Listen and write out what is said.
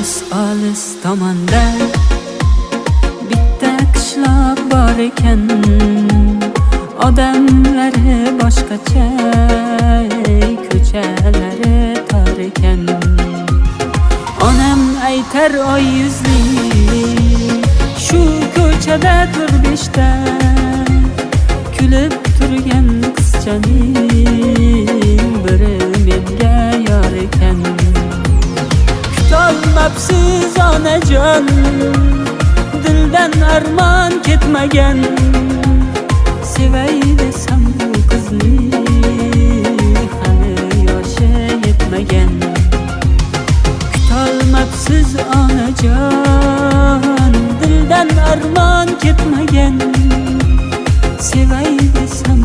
olis tomonda bitta qishloq bor ekan. Odamlari boshqacha, ko'chalari tor ekan. Onam aytar oy yuzli, shu ko'chada tur beshta, kulib turgan qizchaning biri menga yor ekan. Kutolmabsiz onajon, dildan armon ketmagan. Sevay desam bu qizni, hali yoshi yetmagan. Kutolmabsiz onajon, dildan armon ketmagan. Sevay desam